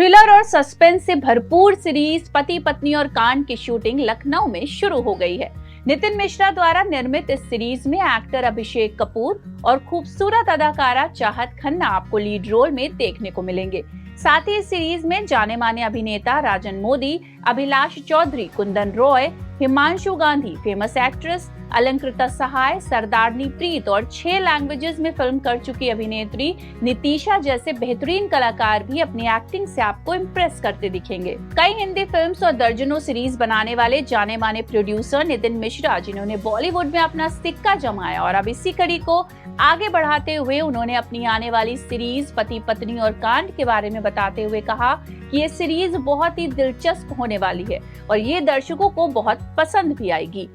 Thriller और suspense से भरपूर सीरीज पति पत्नी और कांड की शूटिंग लखनऊ में शुरू हो गई है। नितिन मिश्रा द्वारा निर्मित इस सीरीज में एक्टर अभिषेक कपूर और खूबसूरत अदाकारा चाहत खन्ना आपको लीड रोल में देखने को मिलेंगे। साथ ही इस सीरीज में जाने माने अभिनेता राजन मोदी, अभिलाष चौधरी, कुंदन रॉय, हिमांशु गांधी, फेमस एक्ट्रेस अलंकृता सहाय, सरदारनी प्रीत और 6 लैंग्वेजेस में फिल्म कर चुकी अभिनेत्री नितिशा जैसे बेहतरीन कलाकार भी अपनी एक्टिंग से आपको इम्प्रेस करते दिखेंगे। कई हिंदी फिल्म्स और दर्जनों सीरीज बनाने वाले जाने माने प्रोड्यूसर नितिन मिश्रा, जिन्होंने बॉलीवुड में अपना सिक्का जमाया, और अब इसी कड़ी को आगे बढ़ाते हुए उन्होंने अपनी आने वाली सीरीज पति पत्नी और कांड के बारे में बताते हुए कहा कि ये सीरीज बहुत ही दिलचस्प होने वाली है और ये दर्शकों को बहुत पसंद भी आएगी।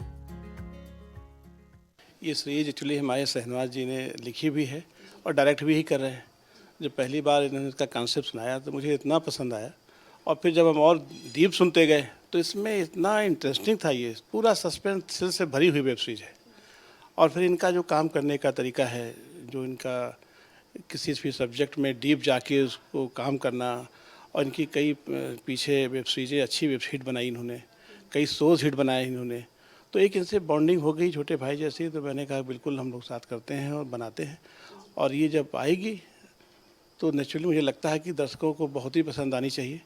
ये सीरीज एक्चुअली हमारे शहनवाज जी ने लिखी भी है और डायरेक्ट भी ही कर रहे हैं। जब पहली बार इन्होंने इसका कॉन्सेप्ट सुनाया तो मुझे इतना पसंद आया, और फिर जब हम और डीप सुनते गए तो इसमें इतना इंटरेस्टिंग था। ये पूरा सस्पेंस थ्रिल से भरी हुई वेब सीरीज है, और फिर इनका जो काम करने का तरीका है, जो इनका किसी भी सब्जेक्ट में डीप जाके उसको काम करना, और इनकी कई पीछे वेब सीरीजें अच्छी वेब हिट बनाई इन्होंने, कई शोज हिट बनाए इन्होंने, तो एक इनसे बॉन्डिंग हो गई छोटे भाई जैसी। तो मैंने कहा बिल्कुल हम लोग साथ करते हैं और बनाते हैं, और ये जब आएगी तो नेचुरली मुझे लगता है कि दर्शकों को बहुत ही पसंद आनी चाहिए,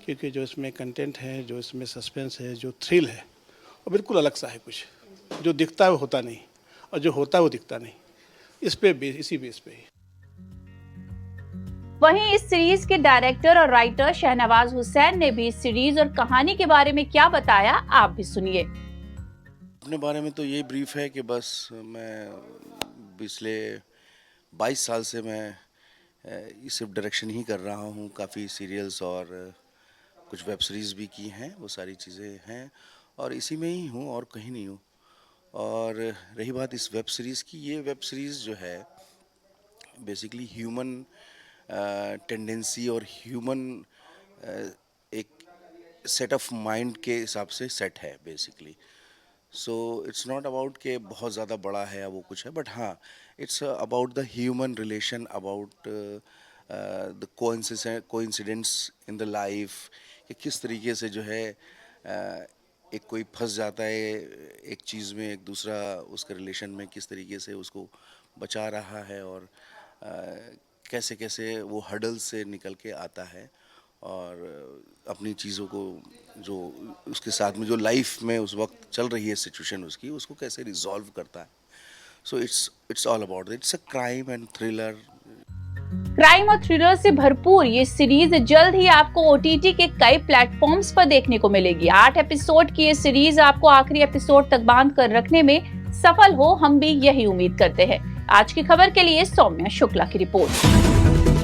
क्योंकि जो इसमें कंटेंट है, जो इसमें सस्पेंस है, जो थ्रिल है, वो बिल्कुल अलग सा है। कुछ जो दिखता है वो होता नहीं, और जो होता है वो दिखता नहीं। इसी बेस पे ही। वहीं इस सीरीज के डायरेक्टर और राइटर शहनवाज हुसैन ने भी इस सीरीज और कहानी के बारे में क्या बताया, आप भी सुनिए। अपने बारे में तो ये ब्रीफ है कि बस मैं पिछले 22 साल से मैं सिर्फ डायरेक्शन ही कर रहा हूँ। काफ़ी सीरियल्स और कुछ वेब सीरीज़ भी की हैं, वो सारी चीज़ें हैं, और इसी में ही हूँ और कहीं नहीं हूँ। और रही बात इस वेब सीरीज़ की, ये वेब सीरीज़ जो है बेसिकली ह्यूमन टेंडेंसी और ह्यूमन एक सेट ऑफ माइंड के हिसाब से सेट है basically. So it's not about कि बहुत ज़्यादा बड़ा है या वो कुछ है, बट हाँ, it's about the human relation, about the coincidents in the life, कि किस तरीके से जो है एक कोई फंस जाता है एक चीज़ में, एक दूसरा उसके रिलेशन में किस तरीके से उसको बचा रहा है, और कैसे कैसे वो हर्डल से निकल के आता है, और अपनी चीज़ों को जो उसके साथ में जो लाइफ में उस वक्त चल रही है सिचुएशन उसकी, उसको कैसे रिजॉल्व करता है। So it's all about, it's a crime and thriller. Crime और थ्रिलर से भरपूर ये सीरीज जल्द ही आपको OTT के कई प्लेटफॉर्म्स पर देखने को मिलेगी। 8 एपिसोड की ये सीरीज आपको आखिरी एपिसोड तक बांध कर रखने में सफल हो, हम भी यही उम्मीद करते हैं। आज की खबर के लिए सौम्या शुक्ला की रिपोर्ट।